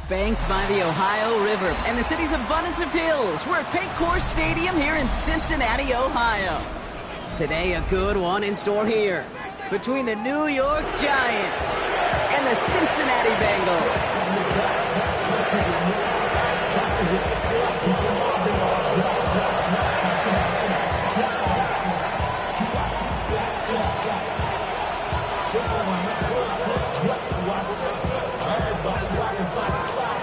banked by the Ohio River and the city's abundance of hills. We're at Paycor Stadium here in Cincinnati, Ohio. Today, a good one in store here between the New York Giants and the Cincinnati Bengals.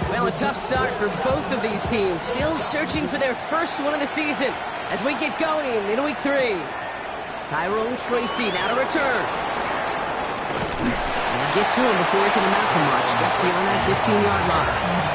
Well, a tough start for both of these teams. Still searching for their first one of the season as we get going in week 3. Tyrone Tracy now to return. We'll get to him before he can amount to much, just beyond that 15-yard line.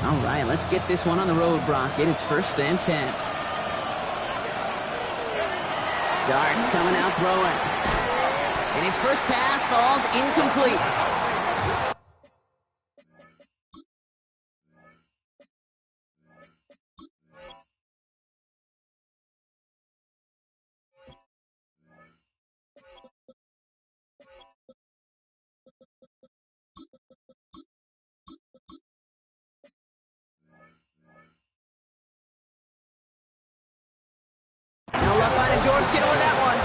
All right, let's get this one on the road, Brock. It is 1st and 10. Darts coming out throwing. And his first pass falls incomplete. No luck finding George Kittle on that one.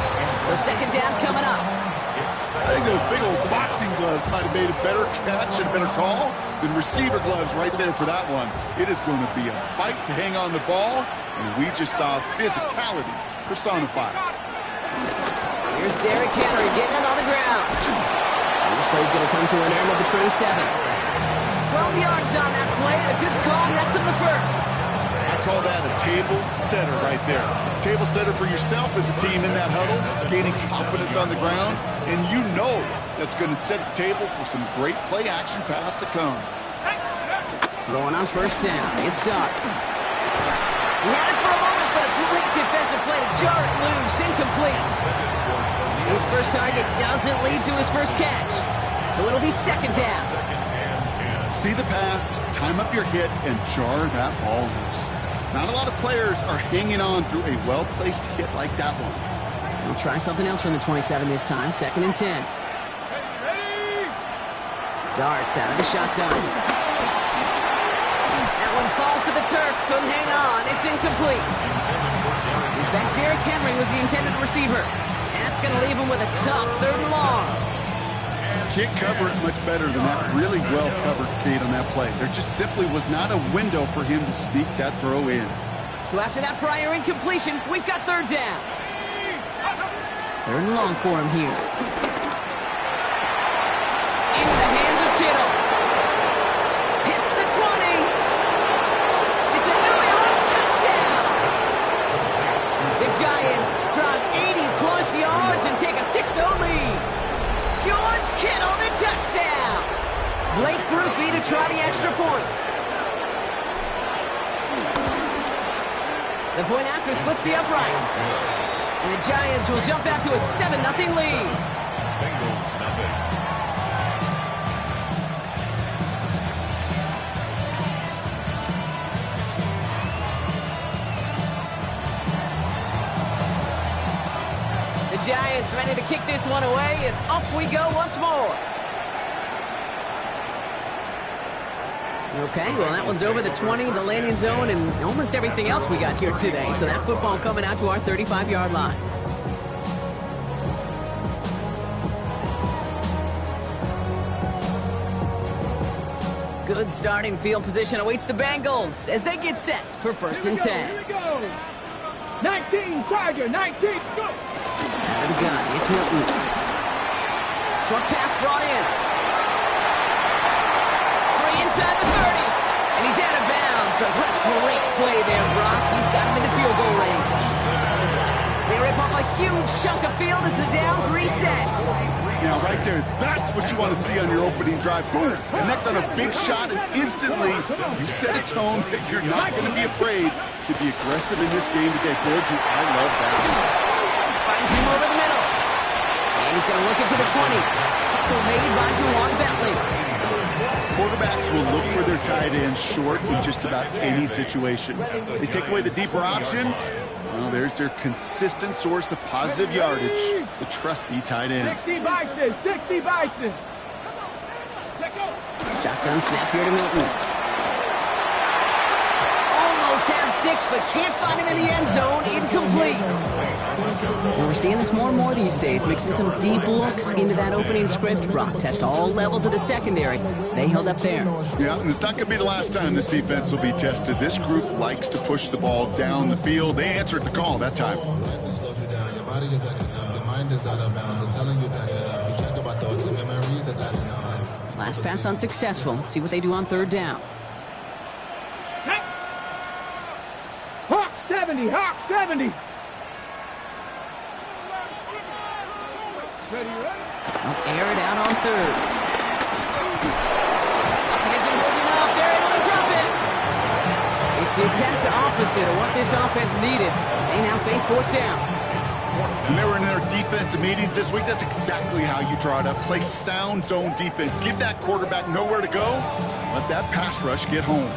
So 2nd down coming up. I think those big old boxing gloves might have made a better catch and a better call than receiver gloves right there for that one. It is going to be a fight to hang on the ball, and we just saw physicality personified. Here's Derrick Henry getting it on the ground. And this play's going to come to an end at the 27. 12 yards on that play, and a good call nets him the first. I call that a table setter right there. Table setter for yourself as a team in that huddle, gaining confidence on the ground, and you know that's going to set the table for some great play-action pass to come. Going on 1st down, it's Darts. He had it for a moment, but a great defensive play to jar it loose, incomplete. His first target doesn't lead to his first catch, so it'll be 2nd down. See the pass, time up your hit, and jar that ball loose. Not a lot of players are hanging on through a well-placed hit like that one. We'll try something else from the 27 this time. 2nd and 10. Darts out of the shotgun. That one falls to the turf. Couldn't hang on. It's incomplete. He's back. Derrick Henry was the intended receiver. And that's going to leave him with a tough 3rd and long. Can't cover it much better than that really well-covered gate on that play. There just simply was not a window for him to sneak that throw in. So after that prior incompletion, we've got 3rd down. 3rd and long for him here. Into the hands of Kittle. Hits the 20. It's a New York touchdown. The Giants drop 80-plus yards and take a 6-0 lead. George Kittle, the touchdown. Blake Grupe to try the extra point. The point after splits the uprights. And the Giants will jump out to a 7-0 lead. Bengals nothing. The Giants ready to kick this one away, and off we go once more. Okay, well, that one's over the 20, the landing zone, and almost everything else we got here today. So that football coming out to our 35-yard line. Good starting field position awaits the Bengals as they get set for 1st and 10. Here we go. 19, Tiger, 19, go. Out of the gun, it's Hilton. Short pass brought in. Free inside the 30. And he's out of bounds, but what a great play there, Brock. He's got him into field goal range. They rip off a huge chunk of field as the downs reset. Now, right there, that's what you want to see on your opening drive. Boom! Connect on a big shot, and instantly you set a tone that you're not going to be afraid to be aggressive in this game today. Boy, do I love that. Finds him over the middle. And he's going to look into the 20. Tackle made by Juwan Bentley. Quarterbacks will look for their tight end short in just about any situation. They take away the deeper options. Well, there's their consistent source of positive yardage, the trusty tight end. 60 Bison, 60 Bison. Shotgun snap here to Milton. Almost had 6, but can't find him in the end zone. Incomplete. And we're seeing this more and more these days, mixing some deep looks into that opening script. Brock test all levels of the secondary. They held up there. Yeah, and it's not going to be the last time this defense will be tested. This group likes to push the ball down the field. They answered the call that time. Your body is acting up. Your mind is out of bounds. It's telling you back it up. You check about thoughts and memories that's adding up. Last pass unsuccessful. Let's see what they do on third down. Hawk 70, Hawk 70. Ready, ready? I'll air it out on third. Hawkins isn't holding up. They're able to drop it. It's the exact opposite of what this offense needed. They now face fourth down. When they were in their defensive meetings this week, that's exactly how you draw it up. Play sound zone defense. Give that quarterback nowhere to go. Let that pass rush get home.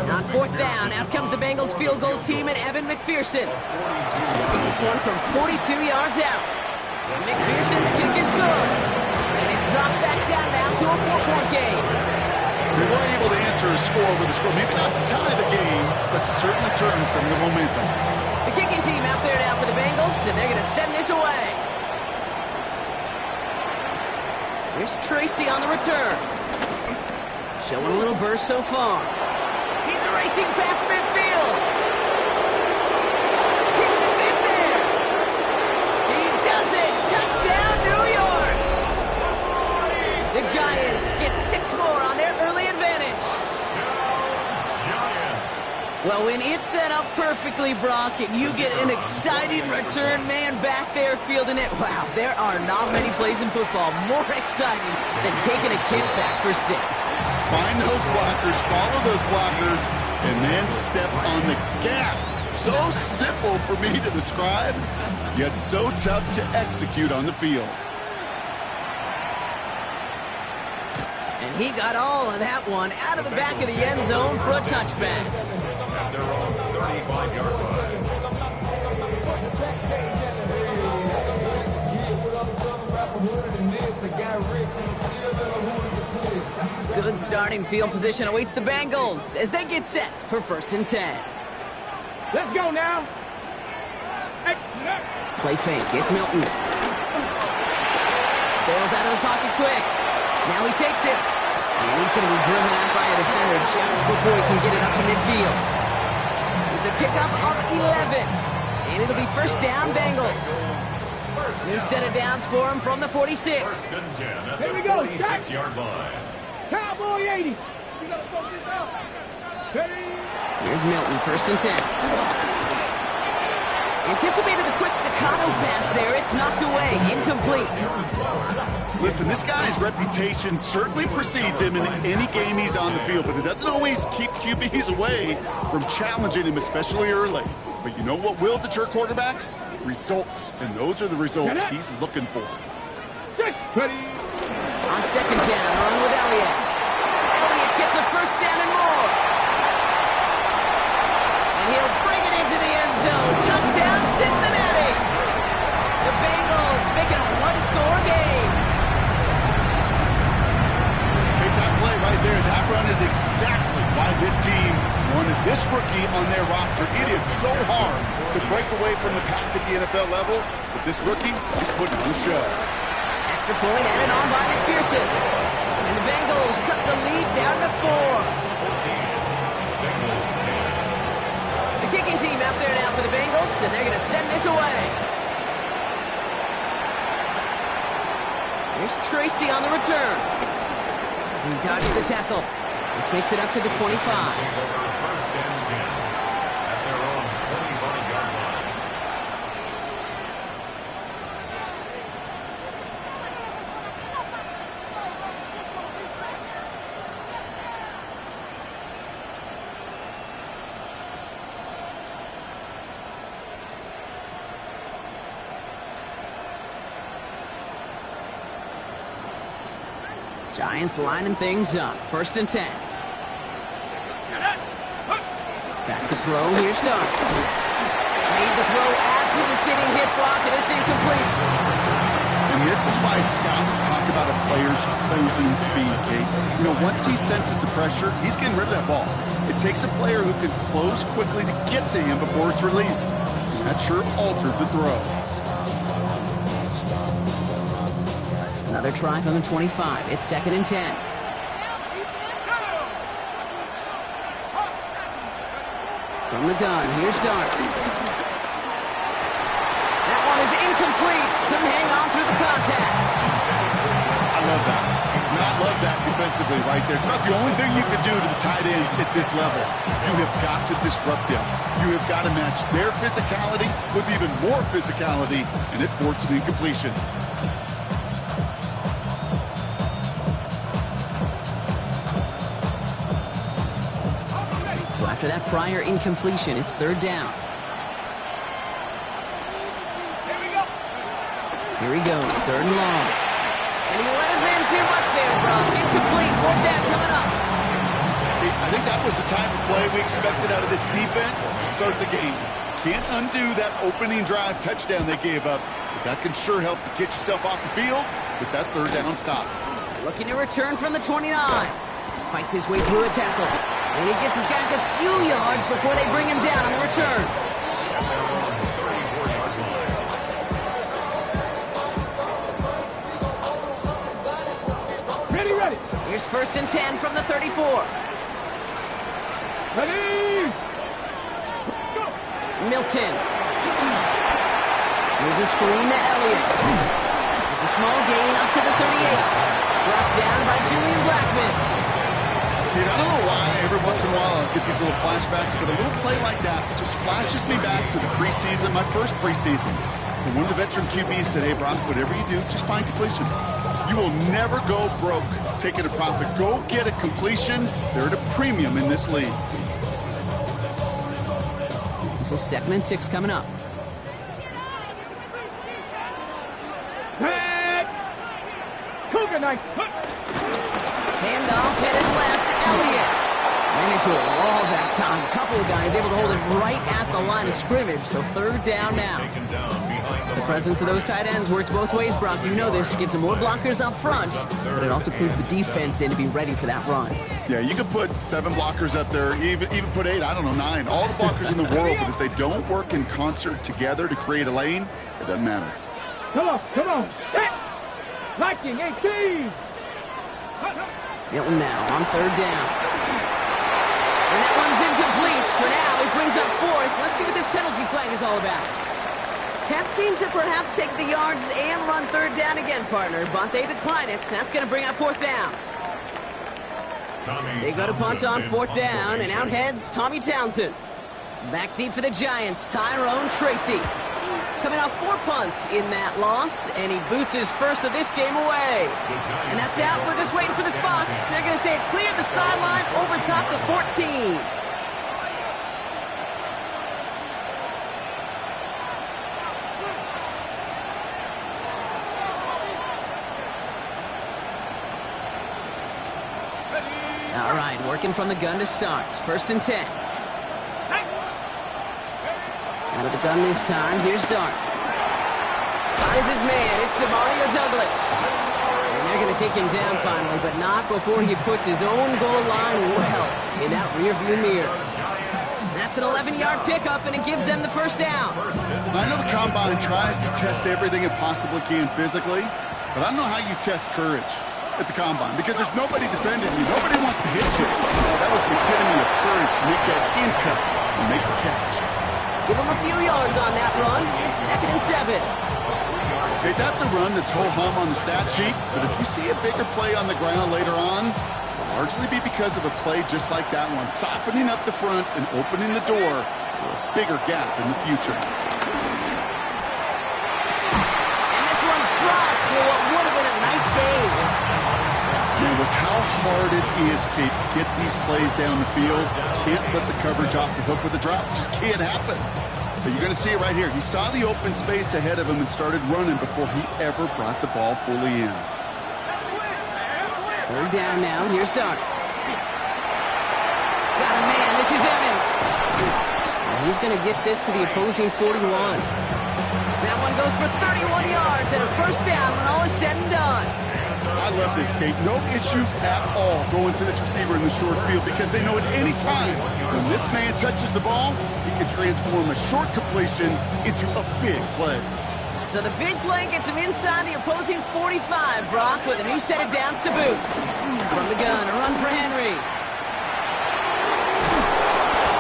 On fourth down, out comes the Bengals field goal team and Evan McPherson. This one from 42 yards out. McPherson's kick is good. And it's dropped back down now to a 4-point game. They were able to answer a score with a score. Maybe not to tie the game, but to certainly turn some of the momentum. The kicking team out there now for the Bengals, and they're going to send this away. Here's Tracy on the return. Showing a little burst so far. He's racing past midfield. Hit the bit there. He does it. Touchdown, New York. The Giants get 6 more on their early advantage. Well, when it's set up perfectly, Brock, and you get an exciting return man back there fielding it, wow, there are not many plays in football more exciting than taking a kickback for 6. Find those blockers, follow those blockers, and then step on the gas. So simple for me to describe, yet so tough to execute on the field. And he got all of that one out of the back of the end zone for a touchback. At their own 35-yard line. Good starting field position awaits the Bengals as they get set for 1st and 10. Let's go now. Hey, Play fake. It's Milton. Bails out of the pocket quick. Now he takes it. And he's going to be driven out by a defender just before he can get it up to midfield. It's a pickup of 11. And it'll be 1st down, Bengals. New set of downs for him from the 46. 1st and 10 at Here we the go, 46-yard line. Cowboy 80. We gotta smoke this out. Ready? Here's Milton, 1st and 10. Anticipated the quick staccato pass there. It's knocked away. Incomplete. Listen, this guy's reputation certainly precedes him in any game he's on the field, but it doesn't always keep QBs away from challenging him, especially early. But you know what will deter quarterbacks? Results. And those are the results he's looking for. 6. Ready? On 2nd down, run with Elliott. Elliott gets a 1st down and more. And he'll bring it into the end zone. Touchdown, Cincinnati. The Bengals make it a 1-score game. Take that play right there. That run is exactly why this team wanted this rookie on their roster. It is so hard to break away from the pack at the NFL level, but this rookie is putting on a show. Extra point added on by McPherson. And the Bengals cut the lead down to 4. Bengals 10. The kicking team out there now for the Bengals, and they're going to send this away. Here's Tracy on the return. He dodged the tackle. This makes it up to the 25. 1st and 10 at their own 25-yard line. Giants lining things up. 1st and 10. Back to throw. Here's Starks. Made the throw as he was getting hit, Brock, and it's incomplete. And this is why scouts talk about a player's closing speed, Kate. You know, once he senses the pressure, he's getting rid of that ball. It takes a player who can close quickly to get to him before it's released. And that sure altered the throw. Another try from the 25. It's 2nd and 10. From the gun, here's Darts. That one is incomplete. Couldn't hang on through the contact. I love that. Not love that defensively right there. It's about the only thing you can do to the tight ends at this level. You have got to disrupt them. You have got to match their physicality with even more physicality, and it forced an incompletion. So after that prior incompletion, it's 3rd down. Here he goes, 3rd and long. And he let his man see much there, Brock. Incomplete, 4th down coming up. I think that was the type of play we expected out of this defense to start the game. Can't undo that opening drive touchdown they gave up, but that can sure help to get yourself off the field with that 3rd down stop. Looking to return from the 29. Fights his way through a tackle. And he gets his guys a few yards before they bring him down on the return. Ready. Here's 1st and 10 from the 34. Ready. Go. Milton. Here's a screen to Elliott. It's a small gain up to the 38. Brought down by Julian Blackmon. I don't know why every once in a while I'll get these little flashbacks, but a little play like that just flashes me back to the preseason, my first preseason. And one of the veteran QBs said, hey, Brock, whatever you do, just find completions. You will never go broke taking a profit. Go get a completion. They're at a premium in this league. This is 2nd and 6 coming up. Cougar night. Handoff headed left to Elliott. Ran into a wall that time. A couple of guys able to hold it right at the line of scrimmage. So 3rd down now. The presence of those tight ends works both ways, Brock. You know this. Gives them more blockers up front, but it also clues the defense in to be ready for that run. Yeah, you could put 7 blockers up there, even put 8, I don't know, 9. All the blockers in the world, but if they don't work in concert together to create a lane, it doesn't matter. Come on. Set. Liking 18. Milton now on 3rd down. And that one's incomplete. For now, it brings up 4th. Let's see what this penalty flag is all about. Tempting to perhaps take the yards and run 3rd down again, partner. But they decline it. That's going to bring up 4th down. They go to punt on 4th down, and out heads Tommy Townsend. Back deep for the Giants, Tyrone Tracy. Coming off 4 punts in that loss, and he boots his first of this game away. And that's out. We're just waiting for the spot. They're going to say it cleared the sideline over top the 14. All right, working from the gun to start. 1st and 10. Out of the gun this time, here's Dart. Finds his man, it's Demario Douglas. And they're going to take him down finally, but not before he puts his own goal line well in that rearview mirror. That's an 11-yard pickup, and it gives them the 1st down. I know the Combine tries to test everything it possibly can physically, but I don't know how you test courage at the Combine, because there's nobody defending you. Nobody wants to hit you. That was the epitome of courage to make that in cut and make the catch. Give him a few yards on that run. It's 2nd and 7. Okay, that's a run that's ho-hum on the stat sheet, but if you see a bigger play on the ground later on, it'll largely be because of a play just like that one, softening up the front and opening the door for a bigger gap in the future. And this one's dropped for what would have been a nice game. And with how hard it is, Kate, to get these plays down the field, can't let the coverage off the hook with a drop. It just can't happen. But you're going to see it right here. He saw the open space ahead of him and started running before he ever brought the ball fully in. Third down now. Here's Darts. Got a man. This is Evans. And he's going to get this to the opposing 41. That one goes for 31 yards and a first down when all is said and done. I love this, Kate. No issues at all going to this receiver in the short field because they know at any time when this man touches the ball, he can transform a short completion into a big play. So the big play gets him inside the opposing 45, Brock, with a new set of downs to boot. From the gun, a run for Henry.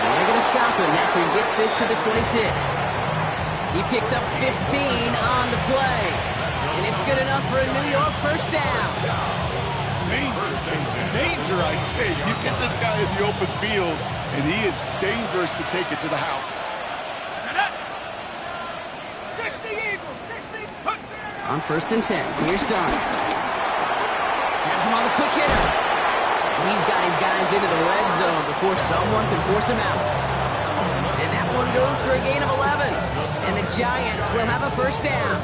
And they're going to stop him after he gets this to the 26. He picks up 15 on the play. And it's good enough for a New York first down. Danger, I say. You get this guy in the open field, and he is dangerous to take it to the house. 60 Eagles, 60. On first and 10, here's Darts. Has him on the quick hitter. He's got his guys into the red zone before someone can force him out. And that one goes for a gain of 11. And the Giants will have a first down.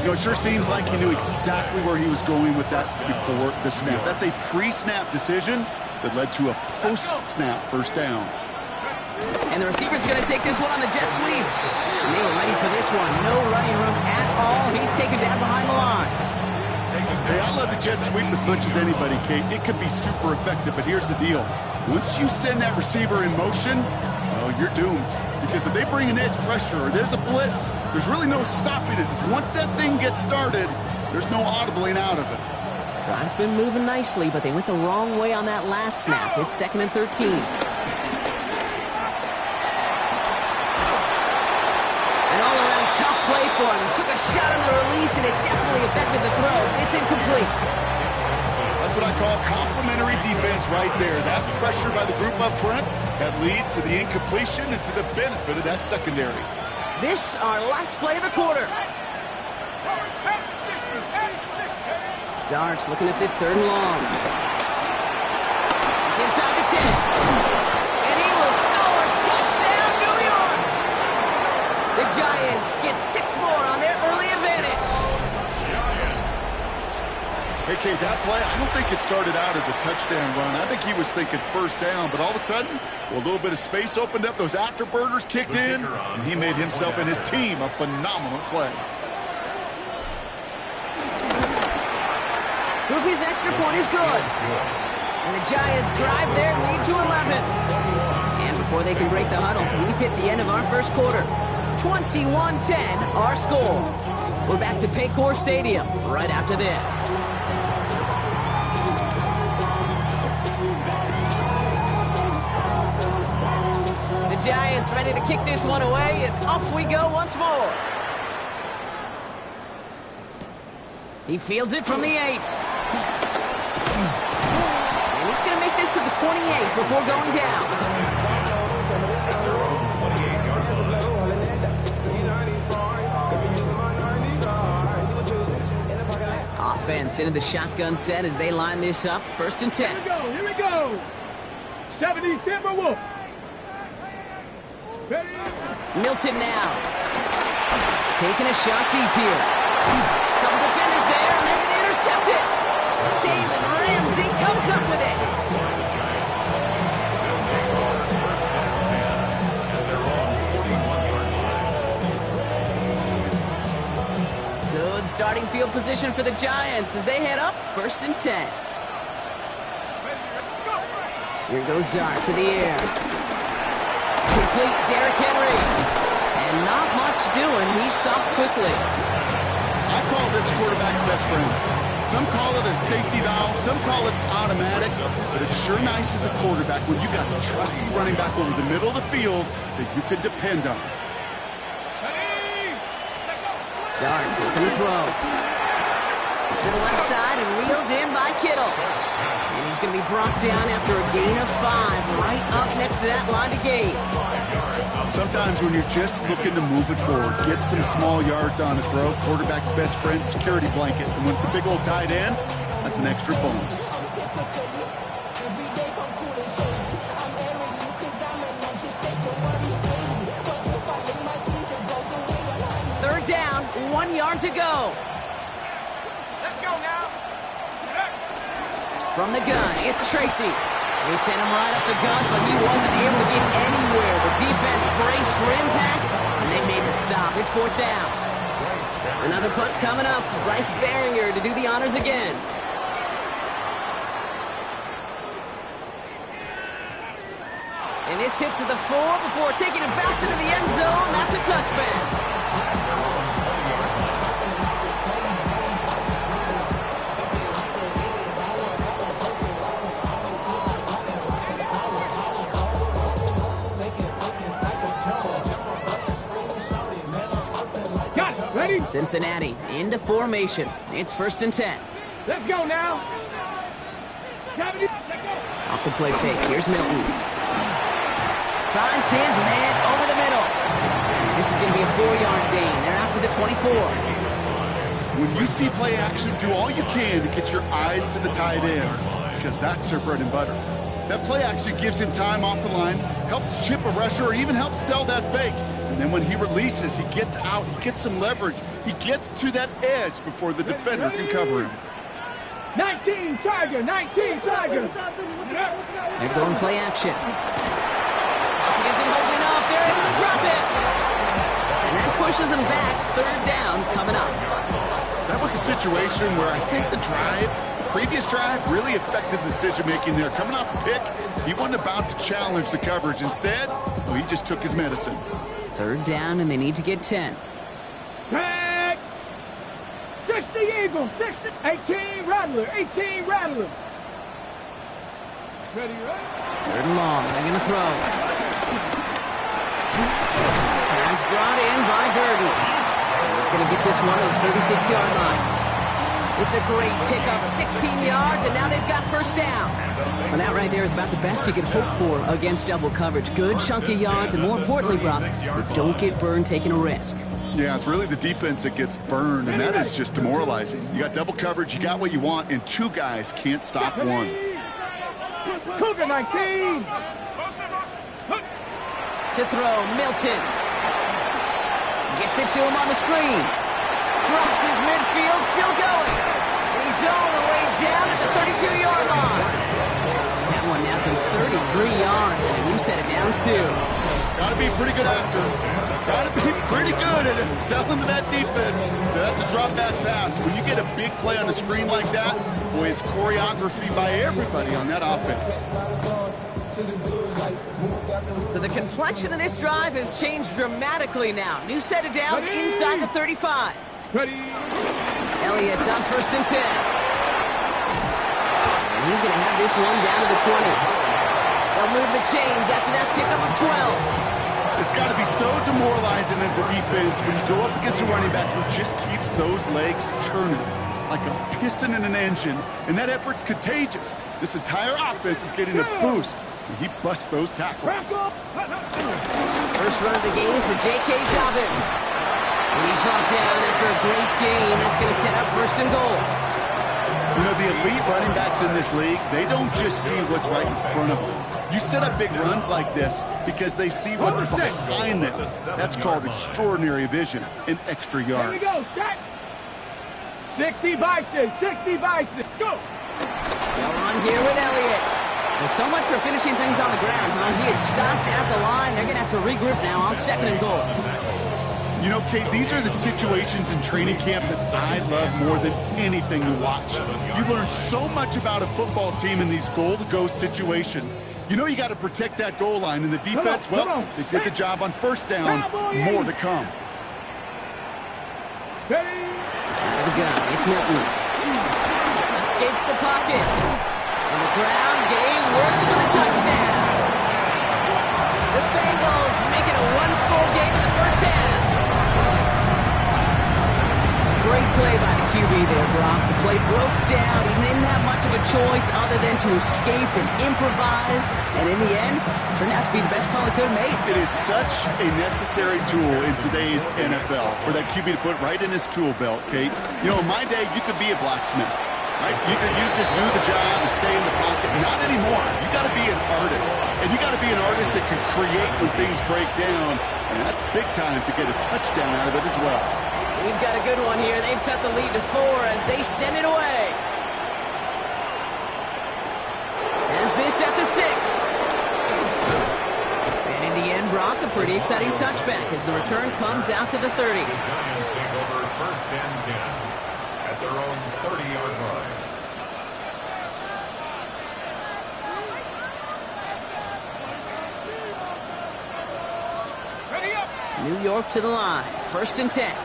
You know, it sure seems like he knew exactly where he was going with that before the snap. That's a pre-snap decision that led to a post-snap first down. And the receiver's going to take this one on the jet sweep. And they were ready for this one. No running room at all. He's taken down behind the line. Hey, I love the jet sweep as much as anybody, Kate. It could be super effective, but here's the deal. Once you send that receiver in motion, well, you're doomed. Because if they bring an edge pressure or there's a blitz, there's really no stopping it. Once that thing gets started, there's no audibling out of it. Drive's been moving nicely, but they went the wrong way on that last snap. It's 2nd and 13. An all-around tough play for him. He took a shot on the release, and it definitely affected the throw. It's incomplete. That's what I call complimentary defense right there. That pressure by the group up front, that leads to the incompletion and to the benefit of that secondary. This, our last play of the quarter. Darts looking at this 3rd and long. It's inside the 10. And he will score. Touchdown, New York! The Giants get 6 more on their early advantage. Hey, Kate, that play, I don't think it started out as a touchdown run. I think he was thinking first down, but all of a sudden, well, a little bit of space opened up, those afterburners kicked in, and he made himself and his team a phenomenal play. Ruby's extra point is good. And the Giants drive their lead to 11. And before they can break the huddle, we've hit the end of our first quarter. 21-10, our score. We're back to Paycor Stadium right after this. The Giants ready to kick this one away, and off we go once more. He fields it from the 8. And he's going to make this to the 28 before going down. Offense into the shotgun set as they line this up. 1st and 10. Here we go. 70 Timberwolf. Milton now. Taking a shot deep here. Couple defenders there, and they're going to intercept it. Jalen Ramsey comes up with it. Good starting field position for the Giants as they head up 1st and 10. Here goes Dart to the air. Complete Derrick Henry. And not much doing. He stopped quickly. I call this quarterback's best friend. Some call it a safety valve, some call it automatic, but it's sure nice as a quarterback when you got a trusty running back over the middle of the field that you can depend on. Darts looking to throw. To the left side and reeled in by Kittle. And he's going to be brought down after a gain of 5 right up next to that line to gain. Sometimes when you're just looking to move it forward, get some small yards on a throw, quarterback's best friend, security blanket. And when it's a big old tight end, that's an extra bonus. Third down, 1 yard to go. Let's go now. From the gun, it's Tracy. They sent him right up the gun, but he wasn't able to get anywhere. The defense braced for impact, and they made the stop. It's 4th down. Another punt coming up. Bryce Baringer to do the honors again. And this hit to the floor before taking a bounce into the end zone. That's a touchback. Ready? Cincinnati into formation. It's 1st and 10. Let's go now. 70, let's go. Off the play fake. Here's Milton. Finds his man over the middle. This is going to be a 4-yard gain. They're out to the 24. When you see play action, do all you can to get your eyes to the tight end, because that's their bread and butter. That play action gives him time off the line, helps chip a rusher, or even helps sell that fake. And then when he releases, he gets out, he gets some leverage. He gets to that edge before the defender can cover him. 19 Tiger, 19 Tiger. They're going play action. Pocket isn't holding up. They're able to drop it. And that pushes them back. 3rd down coming up. That was a situation where I think the previous drive really affected the decision-making there. Coming off a pick, he wasn't about to challenge the coverage. Instead, well, he just took his medicine. 3rd down, and they need to get 10. Tag. 60 Eagle, 60, 18 Rattler, 18 Rattler. Ready, right? 3rd and long. They're going to throw. Pass brought in by Burden. And he's going to get this one to the 36-yard line. It's a great pickup, 16 yards, and now they've got 1st down. Well, that right there is about the best you can hope for against double coverage. Good chunky yards, and more importantly, Brock, you don't get burned taking a risk. Yeah, it's really the defense that gets burned, and that is just demoralizing. You got double coverage, you got what you want, and 2 guys can't stop one. Cougar 19. To throw, Milton. Gets it to him on the screen. Crosses midfield, still going. And he's all the way down to the 32-yard line. That one now to 33 yards, and a new set of downs, too. Got to be pretty good after. Got to be pretty good at selling to that defense. That's a drop-back pass. When you get a big play on the screen like that, boy, it's choreography by everybody on that offense. So the complexion of this drive has changed dramatically now. New set of downs inside the 35. Ready. Elliott's on 1st and 10. And he's going to have this one down to the 20. They'll move the chains after that pickup of 12. It's got to be so demoralizing as a defense when you go up against a running back who just keeps those legs churning like a piston in an engine, and that effort's contagious. This entire offense is getting a boost, and he busts those tackles. First run of the game for J.K. Dobbins. And he's brought down after a great gain. That's going to set up 1st and goal. You know, the elite running backs in this league, they don't just see what's right in front of them. You set up big runs like this because they see what's behind them. That's called extraordinary vision and extra yards. Here we go, set. 60 by 6, 60 by 6, go. Well, on here with Elliott. There's so much for finishing things on the ground, huh? He is stopped at the line. They're going to have to regroup now on 2nd and goal. You know, Kate, these are the situations in training camp that I love more than anything to watch. You learn so much about a football team in these goal-to-go situations. You know you got to protect that goal line, and the defense, well, they did the job on 1st down. More to come. Out of the gun, it's Milton. Escapes the pocket. On the ground, game works for the touchdown. The Bengals make it a 1-score game in the 1st half. Great play by the QB there, Brock. The play broke down. He didn't have much of a choice other than to escape and improvise. And in the end, turned out to be the best call he could have made. It is such a necessary tool in today's NFL for that QB to put right in his tool belt, Kate. You know, in my day, you could be a blacksmith. Right? You just do the job and stay in the pocket. Not anymore. You got to be an artist. And you got to be an artist that can create when things break down. And that's big time to get a touchdown out of it as well. We've got a good one here. They've cut the lead to 4 as they send it away. Brock, a pretty exciting touchback as the return comes out to the 30. The Giants take over first and 10 at their own 30-yard line. Ready up. New York to the line. First and 10. Here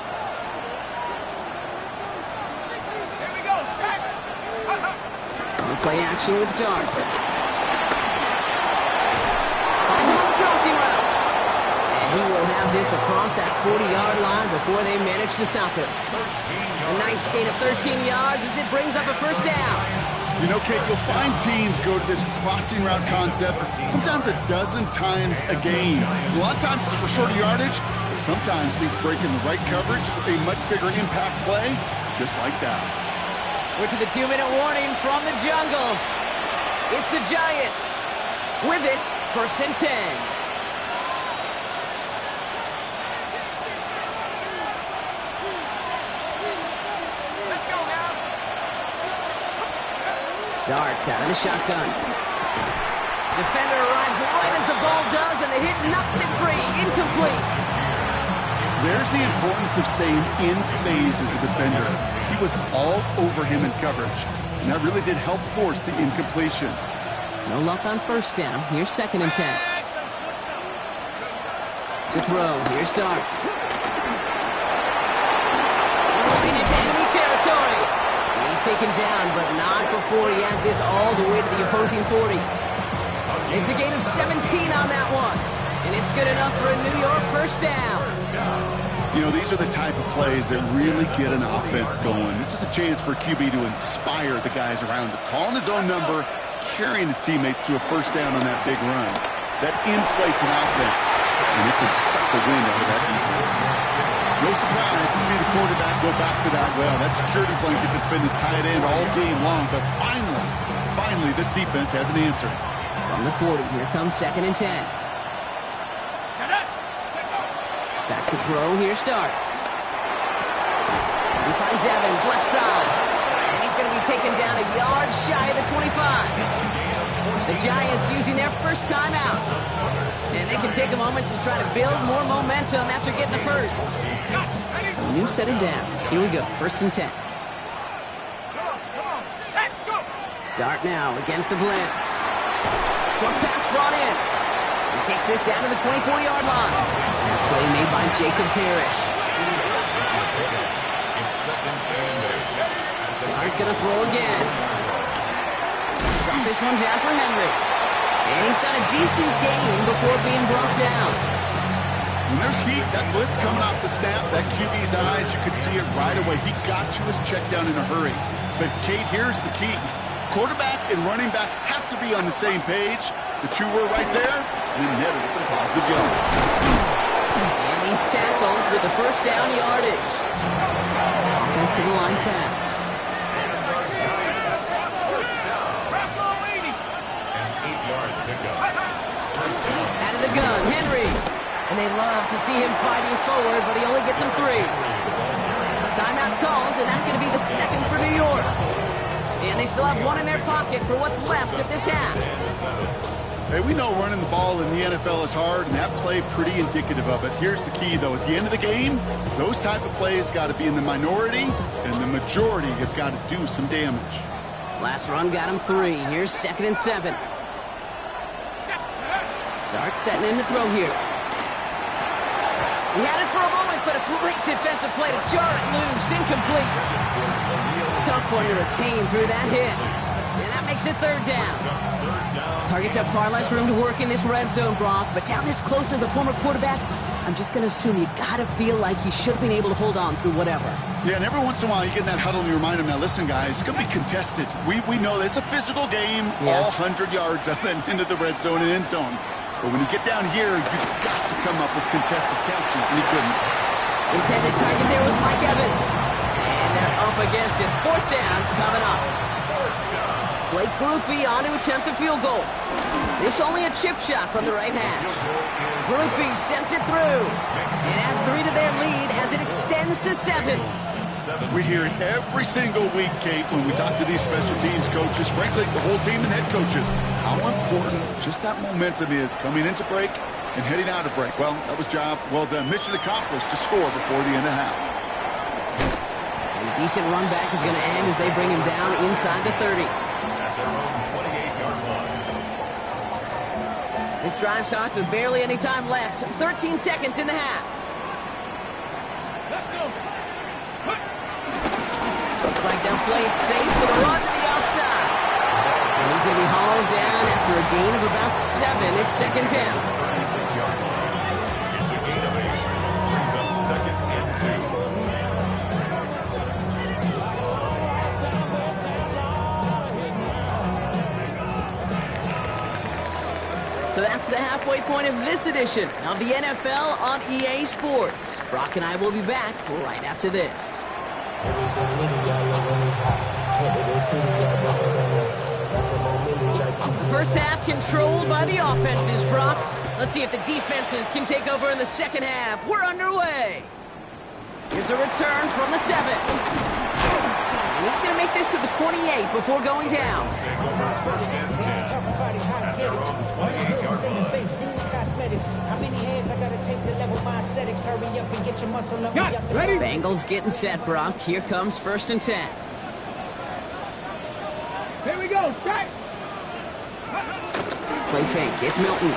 we go. Set. On play action with Darts. Finds him on the crossing route. And he will have this across that 40-yard line before they manage to stop him. A nice gain of 13 yards as it brings up a first down. You know, Kate, you'll find teams go to this crossing route concept sometimes a dozen times a game. A lot of times it's for shorter yardage, but sometimes teams break in the right coverage for a much bigger impact play, just like that. We're to the 2-minute warning from the jungle. It's the Giants. With it, first and 10. Let's go now. Darts out of the shotgun. Defender arrives right as the ball does, and the hit knocks it free. Incomplete. There's the importance of staying in phase as a defender. He was all over him in coverage, and that really did help force the incompletion. No luck on first down. Here's second and 10. To throw. Here's Dart. Moving into enemy territory. He's taken down, but not before he has this all the way to the opposing 40. It's a gain of 17 on that one. And it's good enough for a New York first down. You know, these are the type of plays that really get an offense going. This is a chance for QB to inspire the guys around him. Calling his own number, carrying his teammates to a first down on that big run. That inflates an offense, and it can suck the wind out of that defense. No surprise to see the quarterback go back to that well. That security blanket that's been his tight end all game long, but finally, this defense has an answer. From the 40, here comes second and 10. Back to throw, here's Starks. He finds Evans, left side. And he's going to be taken down a yard shy of the 25. The Giants using their first timeout. And they can take a moment to try to build more momentum after getting the first. So a new set of downs. Here we go, first and 10. Dart now against the blitz. Short pass brought in. He takes this down to the 24-yard line. That play made by Jacob Parrish. Dart gonna throw again. Drop this one down for Henry. And he's got a decent gain before being brought down. When there's heat, that blitz coming off the snap, that QB's eyes, you could see it right away. He got to his check down in a hurry. But, Kate, here's the key. Quarterback and running back have to be on the same page. The two were right there, and it netted some positive yards. And he's tackled with the first down yardage. Offensive line fast. Out of the gun, Henry. And they love to see him fighting forward, but he only gets him 3. Timeout called, and that's going to be the second for New York. And they still have one in their pocket for what's left of this half. Hey, we know running the ball in the NFL is hard, and that play pretty indicative of it. Here's the key, though. At the end of the game, those type of plays got to be in the minority, and the majority have got to do some damage. Last run got him 3. Here's second and 7. Dart setting in the throw here. He had it for a moment, but a great defensive play to jar it loose. Incomplete. Tough one to retain through that hit. And that makes it third down. Targets have far less room to work in this red zone, Brock, but down this close as a former quarterback, I'm just going to assume you got to feel like he should have been able to hold on through whatever. Yeah, and every once in a while you get in that huddle and you remind him, now listen, guys, it's going to be contested. We know this. It's a physical game, all 100 yards up and into the red zone and end zone. But when you get down here, you've got to come up with contested catches, and he couldn't. Intended target there was Mike Evans. And they're up against it. Fourth down coming up. Blake Grupe on to attempt a field goal. This only a chip shot from the right hash. Grupe sends it through. And add 3 to their lead as it extends to 7. We hear it every single week, Kate, when we talk to these special teams coaches, frankly, the whole team and head coaches, how important just that momentum is coming into break And heading out of break. Well, that was job well done. Mission accomplished to score before the end of half. And a decent run back is going to end as they bring him down inside the 30. At their own 28-yard line. This drive starts with barely any time left. 13 seconds in the half. Looks like they'll play it safe for the run to the outside. And he's going to be hauled down after a gain of about 7. It's second down. 36-yard line. It's a gain of 8. Brings up second and 2. So that's the halfway point of this edition of the NFL on EA Sports. Brock and I will be back right after this. The first half controlled by the offenses, Brock. Let's see if the defenses can take over in the second half. We're underway. Here's a return from the 7. And he's going to make this to the 28 before going down. Take over first and 10. At their own 28-yard line. How many hands I gotta take to level my aesthetics? Hurry up and get your muscle up. Ready? Bengals getting set, Brock. Here comes first and 10. Here we go. Strike. Play fake. It's Milton.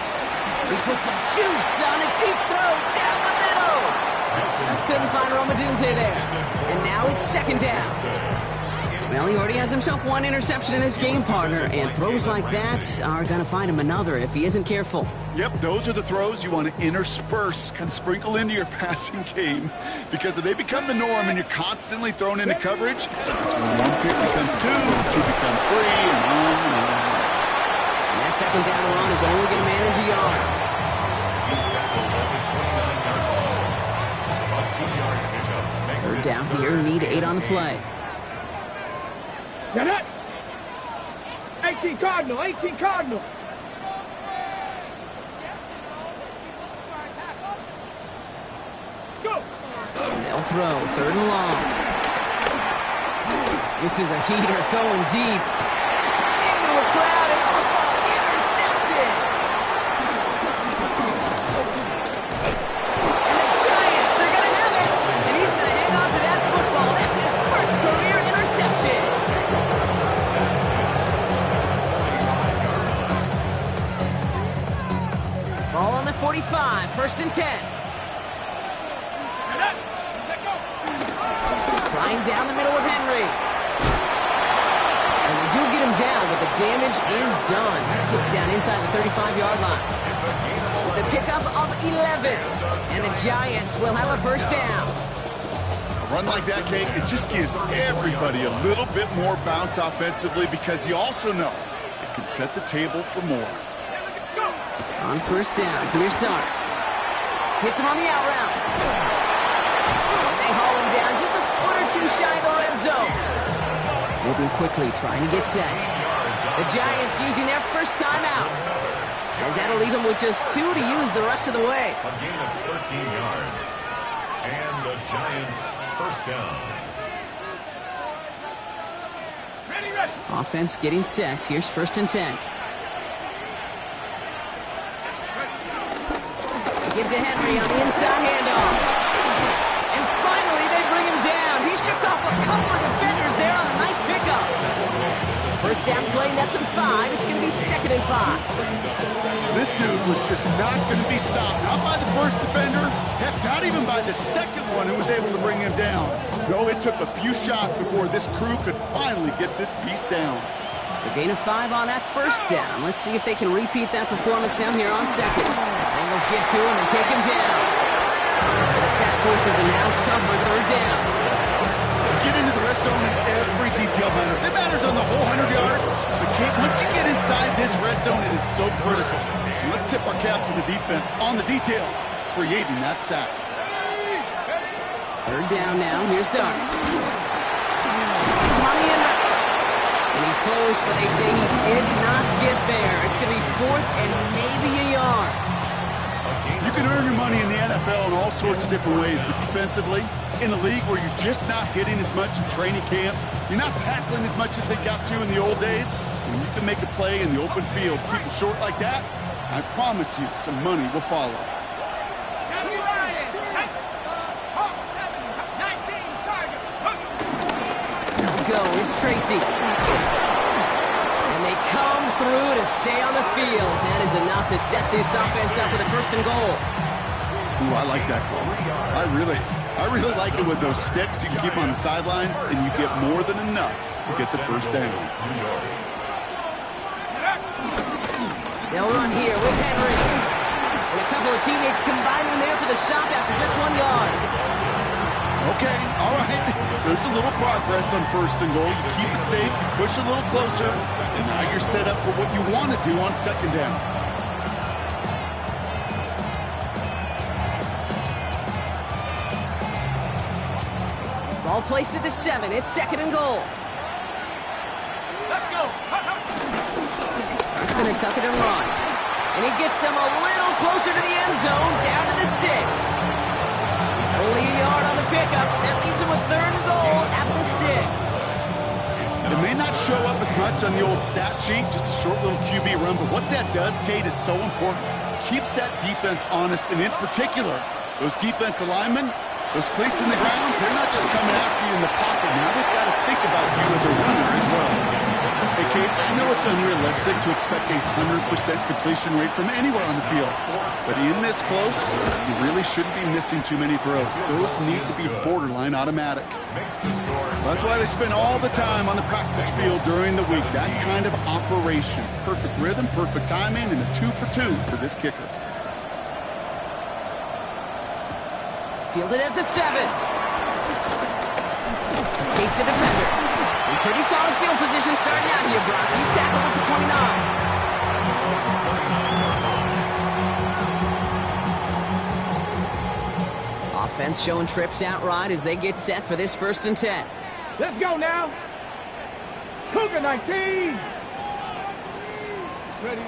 He puts some juice on a deep throw down the middle. Just couldn't find Romadunze there. And now it's second down. Well, he already has himself one interception in this game, partner, and throws like that are going to find him another if he isn't careful. Yep, those are the throws you want to intersperse, kind of sprinkle into your passing game, because if they become the norm and you're constantly thrown into coverage, that's when one pick becomes 2, 2 becomes 3, and on and on. And that second down run is only going to manage a yard. He's tackled at the 29-yard line. A 2-yard pickup. Third down here, need 8 on the play. Get it. 18 Cardinal. 18 Cardinal. Let's go. They'll throw, third and long. This is a heater going deep. Into a crowd, and intercepted! And the Giants are going to have it! And he's going to hang on to that football. That's his first career interception! Ball on the 45, first and 10. Flying down the middle with Henry. And they do get him down, but the damage is done. This gets down inside the 35-yard line. It's a pickup of 11. And the Giants will have a first down. A run like that, Kate, it just gives everybody a little bit more bounce offensively, because you also know it can set the table for more. On first down, here's Starks. Hits him on the out route. And they haul him down just a foot or two shy of the red zone. Moving quickly, trying to get set. The Giants using their first time out. As that'll leave them with just 2 to use the rest of the way. A gain of 13 yards. And the Giants first down. Ready, ready. Offense getting set. Here's first and 10. Give to Henry on the inside handoff. And finally, they bring him down. He shook off a couple of defenders there on a nice pickup. First down play, that's a 5. It's going to be second and 5. This dude was just not going to be stopped. Not by the first defender. Heck, not even by the second one who was able to bring him down. No, it took a few shots before this crew could finally get this piece down. So gain of 5 on that first down. Let's see if they can repeat that performance now here on second. Bengals get to him and take him down. The sack forces a now tougher third down. Get into the red zone and every detail matters. It matters on the whole 100 yards. But Kate, once you get inside this red zone, it is so critical. And let's tip our cap to the defense on the details, creating that sack. Third down now. Here's Starks. It's on the end route. And he's close, but they say he did not get there. It's going to be fourth and maybe a yard. You can earn your money in the NFL in all sorts of different ways, but defensively, in a league where you're just not hitting as much in training camp, you're not tackling as much as they got to in the old days, when you can make a play in the open field, keep them short like that, I promise you, some money will follow. Go, it's Tracy. And they come through to stay on the field. That is enough to set this offense up with a 1st and goal. Ooh, I like that call. I really like it with those sticks. You can keep on the sidelines, and you get more than enough to get the 1st down. They'll run here with Henry. And a couple of teammates combining there for the stop after just 1 yard. Okay, all right. There's a little progress on 1st and goal. You keep it safe, you push a little closer, and now you're set up for what you want to do on 2nd down. Ball placed at the 7. It's 2nd and goal. Let's go. He's going to tuck it and run. And he gets them a little closer to the end zone, down to the 6. Only a yard on the pickup. That leaves him with 3rd and goal at the 6. It may not show up as much on the old stat sheet, just a short little QB run, but what that does, Kate, is so important. Keeps that defense honest, and in particular, those defense linemen, those cleats in the ground, they're not just coming after you in the pocket. Now they've got to think about you as a runner as well. Hey, Kate, I know it's unrealistic to expect a 100% completion rate from anywhere on the field. But in this close, you really shouldn't be missing too many throws. Those need to be borderline automatic. That's why they spend all the time on the practice field during the week. That kind of operation. Perfect rhythm, perfect timing, and a 2 for 2 for this kicker. Fielded at the 7. Escapes a defender. In pretty solid field position starting out here, Brock. He's tackled at the 29. Offense showing trips out right as they get set for this 1st and 10. Let's go now. Cougar 19. Ready.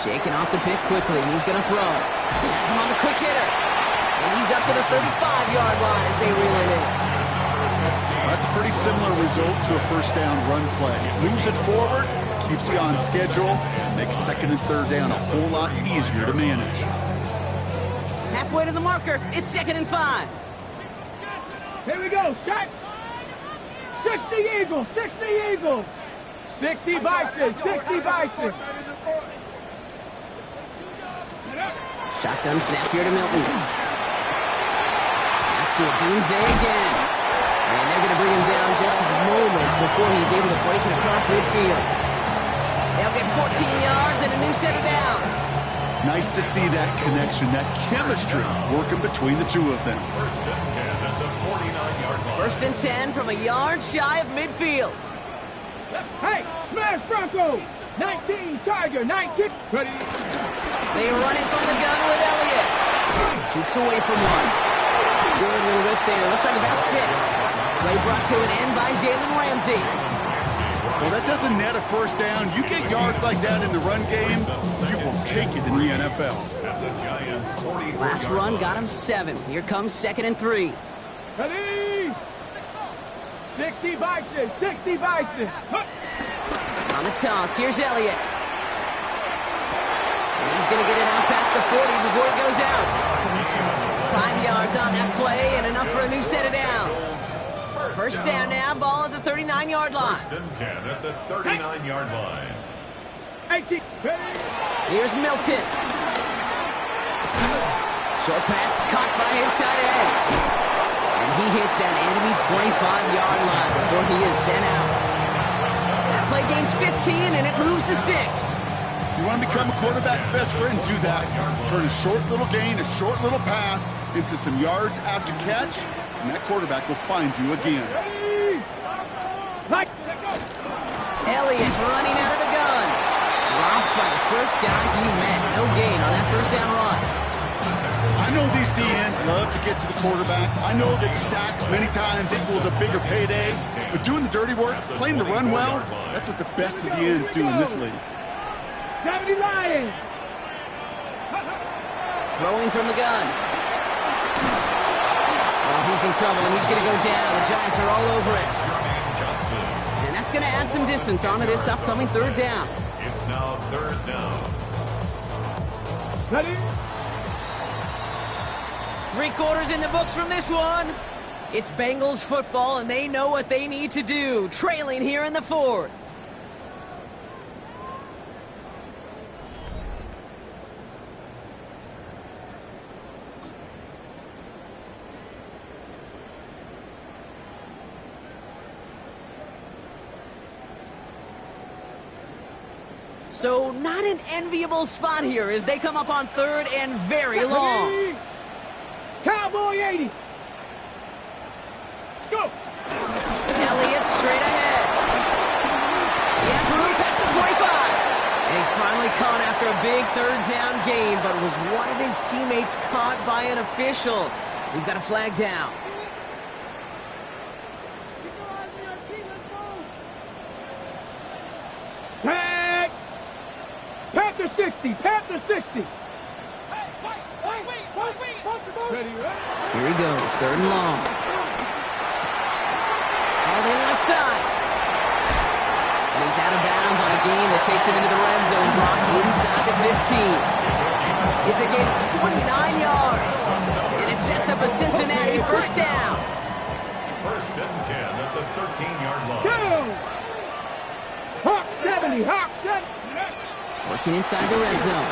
Shaking off the pick quickly. He's going to throw. Has him on the quick hitter. And he's up to the 35-yard line as they reel him in. That's a pretty similar result to a 1st down run play. Moves it forward, keeps you on schedule, makes 2nd and 3rd down a whole lot easier to manage. Halfway to the marker. It's 2nd and 5. Here we go. Shot. 60 Eagles. 60 Eagles. 60 Bison. 60 Bison. Shotgun snap here to Milton. That's to Dunze again. And they're going to bring him down just moments before he's able to break it across midfield. They'll get 14 yards and a new set of downs. Nice to see that connection, that chemistry working between the two of them. 1st and 10 at the 49-yard line. 1st and 10 from a yard shy of midfield. Hey, smash Bronco. 19 Tiger. 19. Ready. They are running from the gun with Elliott. Jukes away from one. Good little rip there. Looks like about 6. Play brought to an end by Jalen Ramsey. Well, that doesn't net a 1st down. You get yards like that in the run game, you will take it in the NFL. At the Giants' 44-yard Last run line. got him 7. Here comes 2nd and 3. Ready. 60 Bison. 60 Bison. On the toss, here's Elliott. And he's going to get it out past the 40 before he goes out. 5 yards on that play and enough for a new set of downs. 1st down now, ball at the 39-yard line. 1st and 10 at the 39-yard line. 18. Ready. Here's Milton. Short pass caught by his tight end. And he hits that enemy 25-yard line before he is sent out. That play gains 15 and it moves the sticks. You want to become a quarterback's best friend, do that. Turn a short little gain, a short little pass into some yards after catch, and that quarterback will find you again. Elliott running out of the gun. Drops by the first guy he met. No gain on that 1st down run. I know these DNs love to get to the quarterback. I know that sacks many times equals a bigger payday, but doing the dirty work, playing to run well, that's what the best of the ends do in this league. 70 Lions. Throwing from the gun. Oh, he's in trouble, and he's going to go down. The Giants are all over it. And that's going to add some distance onto this upcoming 3rd down. It's now 3rd down. Ready? 3 quarters in the books from this one. It's Bengals football, and they know what they need to do, trailing here in the 4th. So not an enviable spot here as they come up on 3rd and very long. Ready? Cowboy 80. Let's go. Elliott straight ahead. He has room past the 25. And he's finally caught after a big 3rd down gain, but was one of his teammates caught by an official. We've got a flag down. Tag. Panther 60. Panther 60. Ready, ready? Here he goes, 3rd and long. All the left side. And he's out of bounds on a gain that takes him into the red zone, blocked inside the 15. It's a gain of 29 yards. And it sets up a Cincinnati 1st down. 1st and 10 at the 13-yard line. Go! Hawk 70. Hawk 70. Working inside the red zone.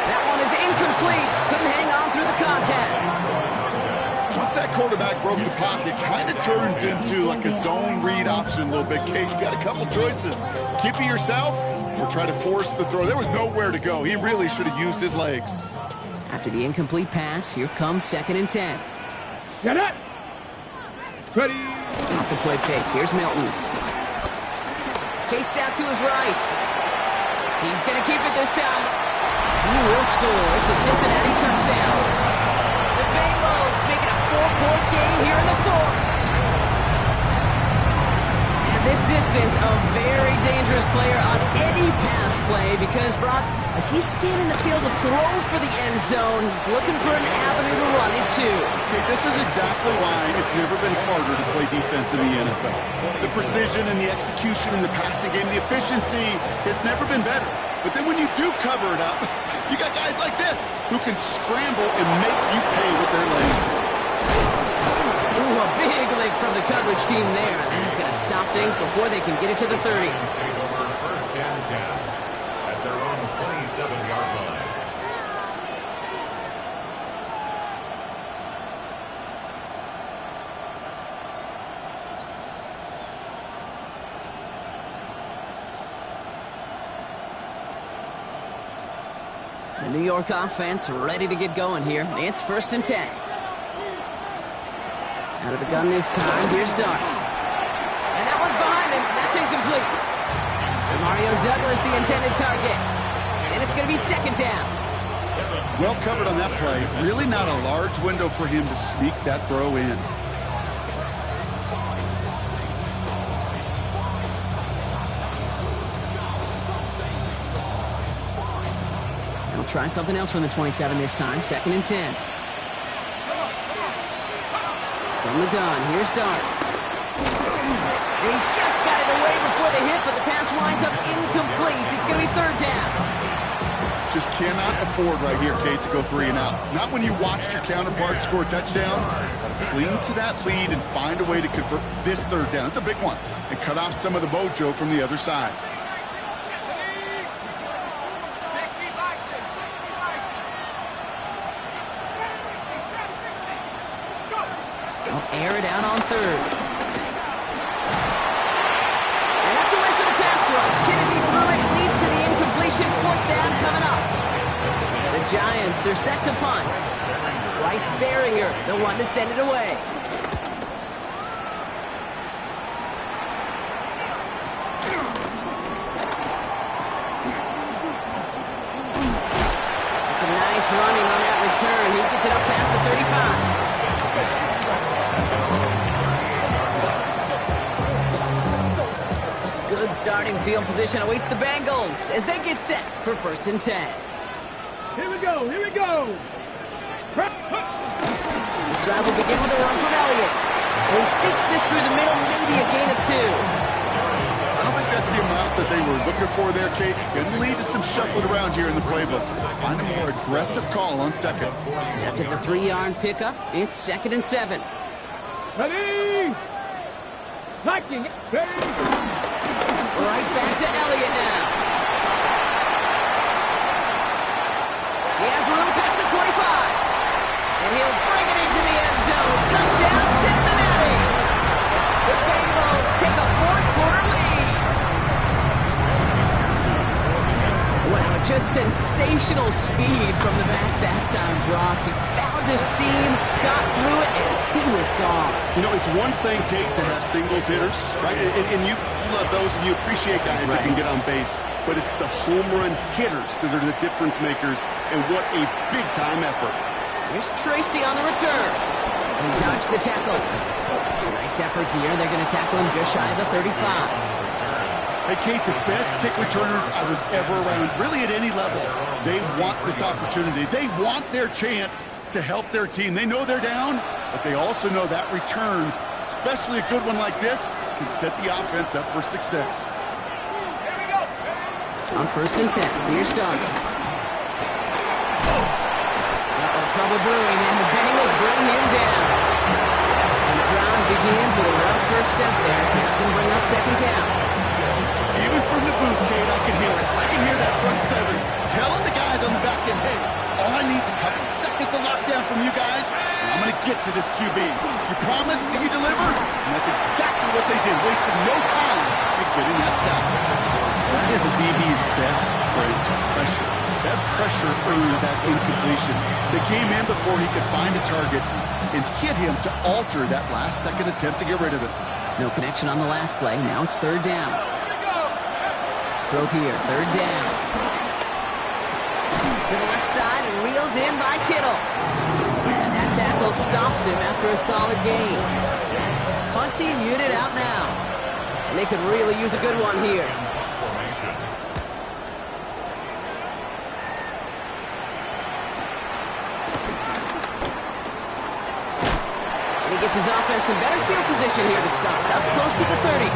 That one is incomplete. Couldn't hang on through the contact. Once that quarterback broke the pocket, kind of turns into like a zone read option a little bit. Kate, you got a couple choices. Keep it yourself or try to force the throw. There was nowhere to go. He really should have used his legs. After the incomplete pass, here comes 2nd and 10. Set up. Ready. Off the play fake. Here's Milton. Chased out to his right. He's going to keep it this time. He will score. It's a Cincinnati touchdown. The Bengals making a 4-point game here in the 4th. And this distance, a very dangerous player on any pass play because, Brock, as he's scanning the field to throw for the end zone, he's looking for an avenue to run it to. Okay, this is exactly why it's never been harder to play defense in the NFL. The precision and the execution in the passing game, the efficiency has never been better. But then when you do cover it up, you got guys like this who can scramble and make you pay with their legs. Ooh, a big lick from the coverage team there. That is going to stop things before they can get it to the 30. Take over 1st and 10 at their own 27-yard line. The New York offense ready to get going here. It's 1st and 10. Out of the gun this time. Here's Dart. And that one's behind him. That's incomplete. Mario Douglas, the intended target. And it's going to be 2nd down. Well covered on that play. Really not a large window for him to sneak that throw in. He'll try something else from the 27 this time. 2nd and 10. From the gun, here's Dart. He just got it away before the hit, but the pass winds up incomplete. It's going to be 3rd down. Just cannot afford right here, Kate, to go 3 and out. Not when you watched your counterpart score a touchdown. Cling to that lead and find a way to convert this 3rd down. It's a big one. And cut off some of the mojo from the other side. Air it out on 3rd. And that's a win for the pass rush. Hit as he threw it, leads to the incompletion. 4th down coming up. The Giants are set to punt. Bryce Baringer, the one to send it away. It's a nice running on that return. He gets it up past the 35. Good starting field position awaits the Bengals as they get set for 1st and 10. Here we go. Here we go. The drive will begin with a run from Elliott. And he sneaks this through the middle, maybe a gain of 2. I don't think that's That's the amount that they were looking for there, Kate. Going to lead to some shuffling around here in the playbook. Find a more aggressive call on second. After the 3-yard pickup, it's 2nd and 7. Ready? Liking it. Ready? Right back to Elliott now. He has room past the 25. And he'll bring it into the end zone. Touchdown, Cincinnati. The Bengals take a 4th-quarter lead. Wow, just sensational speed from the back that time, Brock. He found a seam, got through it, and he was gone. You know, it's one thing, Kate, to have singles hitters, right? And you love those, and you appreciate guys that can get on base. But it's the home run hitters that are the difference makers, and what a big-time effort. Here's Tracy on the return. He dodged the tackle. Nice effort here. They're going to tackle him just shy of the 35. Hey, Kate, the best kick returners I was ever around, really at any level, they want this opportunity. They want their chance to help their team. They know they're down, but they also know that return, especially a good one like this, can set the offense up for success. On 1st and 10, here's Douglas. Trouble brewing, and the Bengals bring him down. And the drive begins with a rough first step there. That's going to bring up 2nd down. Even from the booth, Kate, I can hear it. I can hear that front 7 telling the guys on the back end, hey, all I need is a couple seconds of lockdown from you guys, and I'm going to get to this QB. You promise that you deliver? And that's exactly what they did, wasting no time in getting that sack. That is a DB's best friend, pressure. That pressure earned that incompletion. They came in before he could find a target and hit him to alter that last-second attempt to get rid of it. No connection on the last play. Now it's 3rd down. Throw here, 3rd down. To the left side and reeled in by Kittle. And that tackle stops him after a solid gain. Punting unit out now. And they could really use a good one here. He gets his offense in better field position here to start. Up close to the 30.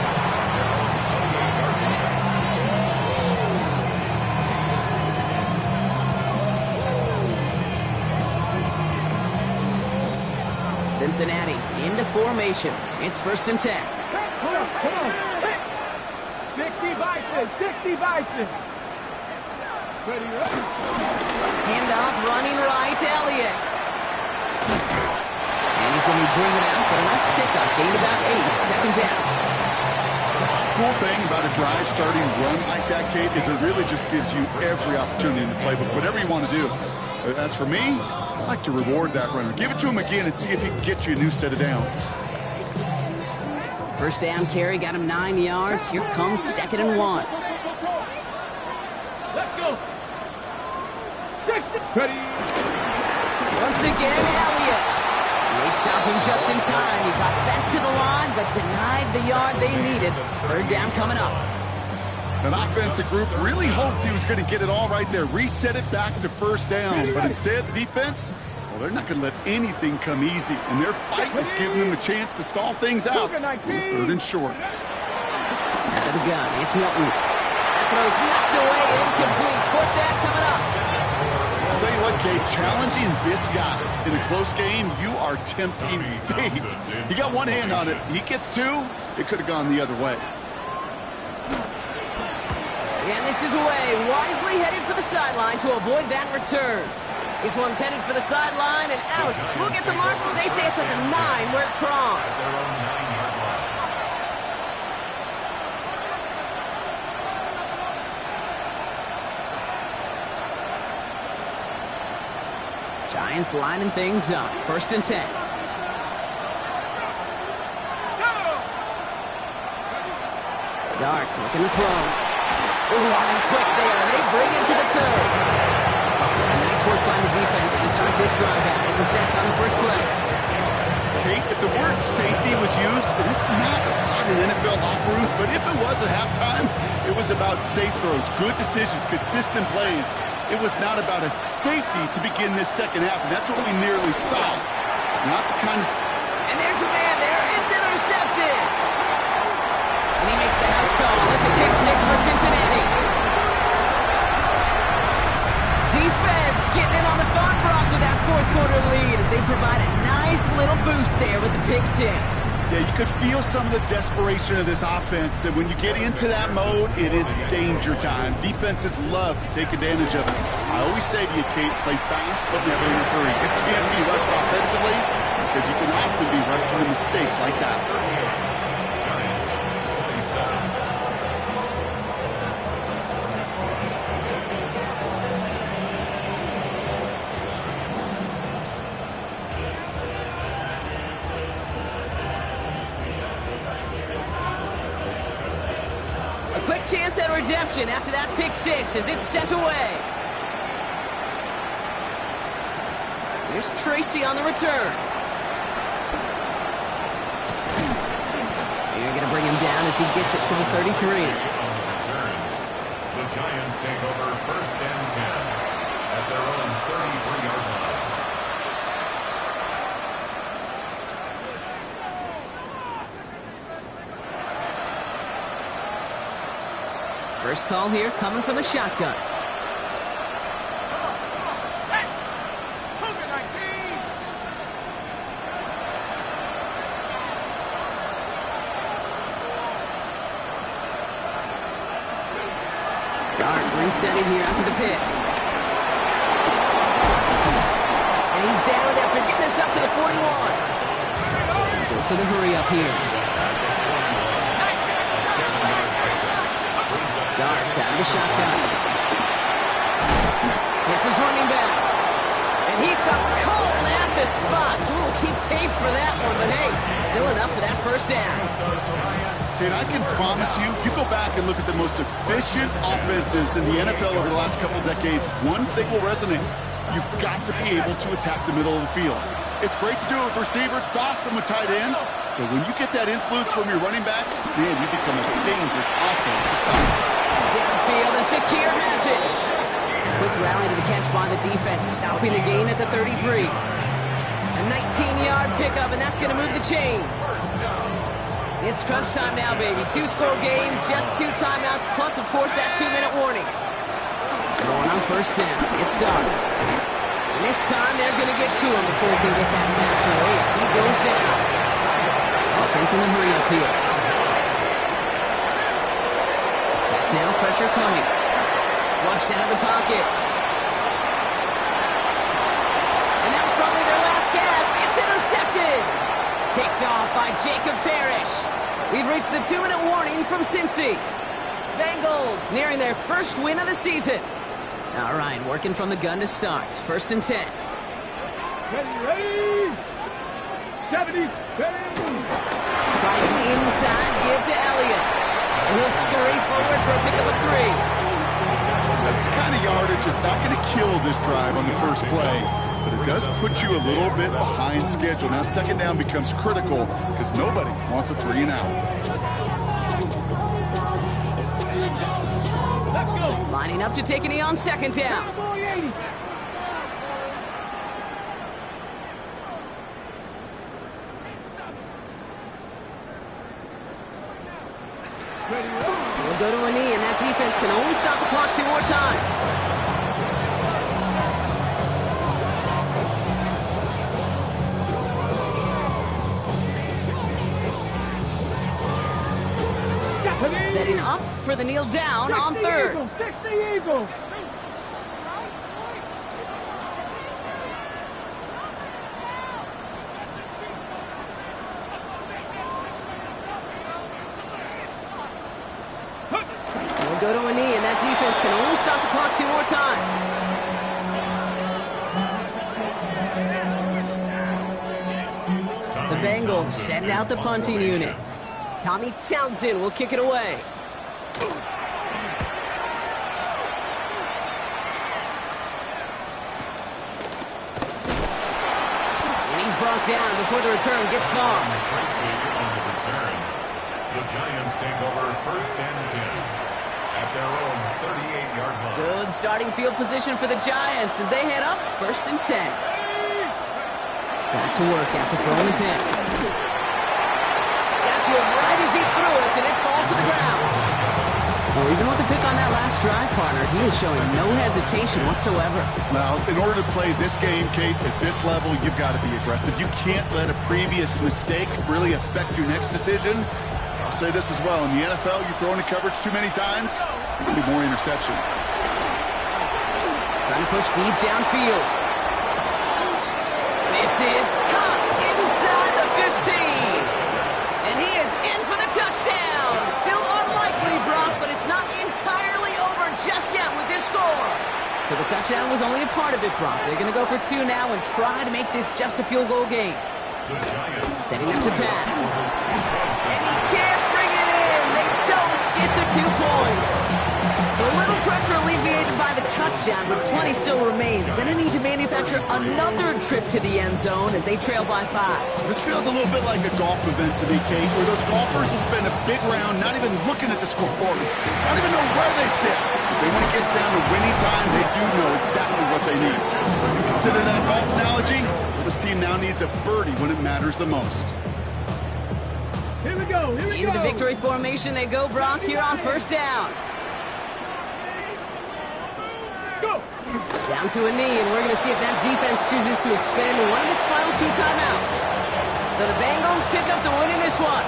Cincinnati into formation. It's 1st and 10. Come on. 60 Bison. Ready. Handoff running right, Elliott. And he's going to be driven out, but a nice pickup. Gained about 8, 2nd down. Cool thing about a drive starting run like that, Kate, is it really just gives you every opportunity in the playbook, whatever you want to do. As for me, I like to reward that runner. Give it to him again and see if he can get you a new set of downs. 1st down carry got him 9 yards. Here comes 2nd and 1. Let's go. Ready. Once again, Elliott. They stop him just in time. He got back to the line, but denied the yard they needed. 3rd down coming up. An offensive group really hoped he was going to get it all right there, reset it back to 1st down. But instead, the defense, well, they're not going to let anything come easy. And their fight is giving them a chance to stall things out. 3rd and short. After the gun, it's Milton. That throw's knocked away and incomplete. 4th down coming up. I'll tell you what, Kate, challenging this guy in a close game, you are tempting fate. He got one hand on it. He gets 2. It could have gone the other way. And this is away. Wisely headed for the sideline to avoid that return. This one's headed for the sideline and out. We'll get the mark. They say it's at the 9 where it crossed. Giants lining things up. 1st and 10. Darks looking to throw. Ooh, and quick there. They bring it to the 2. Nice work by the defense to start this drive out. It's a sack on the first play. Kate, if the word safety was used, and it's not a lot in NFL locker rooms, but if it was at halftime, it was about safe throws, good decisions, consistent plays. It was not about a safety to begin this second half, and that's what we nearly saw. Not the kind of... And there's a man there. It's intercepted. And he makes the house call. It's a pick six for Cincinnati. Defense getting in on the Thorn Brock with that fourth quarter lead as they provide a nice little boost there with the pick six. Yeah, you could feel some of the desperation of this offense, and when you get into that mode, it is danger time. Defenses love to take advantage of it. I always say to you, Kate, play fast but never in a hurry. You can't be rushed offensively because you can often be rushed into mistakes like that. Giants 47. A quick chance at redemption after that pick six as it's sent away. Here's Tracy on the return. You're going to bring him down as he gets it to the 33. On the return, the Giants take over first and 10 at their own 33-yard line. First call here coming from the shotgun. Dart resetting here after the pick. And he's down after getting this up to the 41. Goes to the hurry up here. Dart's out of the shotgun. It's his running back. And he stopped cold at the spot. We'll keep paid for that one, but hey, still enough for that first down. And I can promise you, you go back and look at the most efficient offenses in the NFL over the last couple decades, one thing will resonate. You've got to be able to attack the middle of the field. It's great to do it with receivers, it's awesome with tight ends, but when you get that influence from your running backs, man, you become a dangerous offense to stop. Downfield, and Shakir has it. Quick rally to the catch by the defense, stopping the gain at the 33. A 19-yard pickup, and that's going to move the chains. It's crunch time now, baby. Two-score game, just 2 timeouts, plus, of course, that 2-minute warning. Going on first down, it's Dart. And this time, they're going to get to him before he can get that pass away as he goes down. Offense in the hurry up here. Now pressure coming. Flushed out of the pocket. And that was probably their last gasp. It's intercepted. Picked off by Jacob Parrish. We've reached the 2-minute warning from Cincy. Bengals nearing their first win of the season. All right, working from the gun to start. First and 10. Ready? 70, ready? Trying inside, give to Elliott. And he'll scurry forward for a pickup of 3. That's the kind of yardage that's not going to kill this drive on the first play, but it does put you a little bit behind schedule. Now second down becomes critical because nobody wants a 3 and out. Let's go. Lining up to take a knee on second down. Boy, 80. Ready, ready. He'll go to a knee, and that defense can only stop the clock 2 more times. Setting up for the kneel down on third. 60 Eagles. He'll go to a knee, and that defense can only stop the clock 2 more times. The Bengals send out the punting unit. Tommy Townsend will kick it away. And he's brought down before the return gets far. Tracy on the return. The Giants take over first and 10 at their own 38-yard line. Good starting field position for the Giants as they head up first and 10. Back to work after throwing the pick. Got to to him right as he threw it, and it falls to the ground. Well, even with the pick on that last drive, partner, he is showing no hesitation whatsoever. Well, in order to play this game, Kate, at this level, you've got to be aggressive. You can't let a previous mistake really affect your next decision. I'll say this as well. In the NFL, you throw into coverage too many times, there'll be more interceptions. Trying to push deep downfield. This is caught inside the 15. And he is in for the touchdown. Still unlikely, Brock, but it's not entirely over just yet with this score. So the touchdown was only a part of it, Brock. They're going to go for 2 now and try to make this just a field goal game. Setting up to pass. And he can't bring it in. They don't get the 2 points. So a little pressure alleviated by the touchdown, but plenty still remains. Going to need to manufacture another trip to the end zone as they trail by 5. This feels a little bit like a golf event to me, Kate, where those golfers will spend a big round not even looking at the scoreboard, not even know where they sit. Then when it gets down to winning time, they do know exactly what they need. Consider that golf analogy. Well, this team now needs a birdie when it matters the most. Here we go. Here we go. Into the victory formation they go, Brock, here on first down. Go. Down to a knee, and we're going to see if that defense chooses to expand to one of its final 2 timeouts. So the Bengals pick up the win in this one.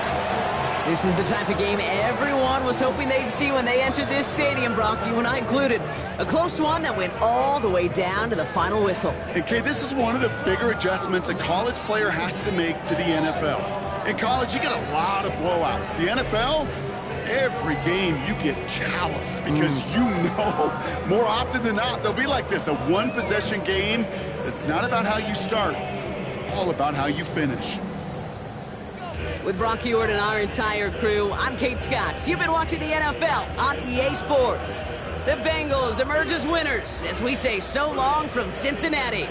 This is the type of game everyone was hoping they'd see when they entered this stadium, Brock, you and I included. A close one that went all the way down to the final whistle. And Kate, this is one of the bigger adjustments a college player has to make to the NFL. In college, you get a lot of blowouts. The NFL, every game you get calloused because you know more often than not they'll be like this, a one-possession game. It's not about how you start. It's all about how you finish. With Brock Huard and our entire crew, I'm Kate Scott. You've been watching the NFL on EA Sports. The Bengals emerge as winners as we say so long from Cincinnati.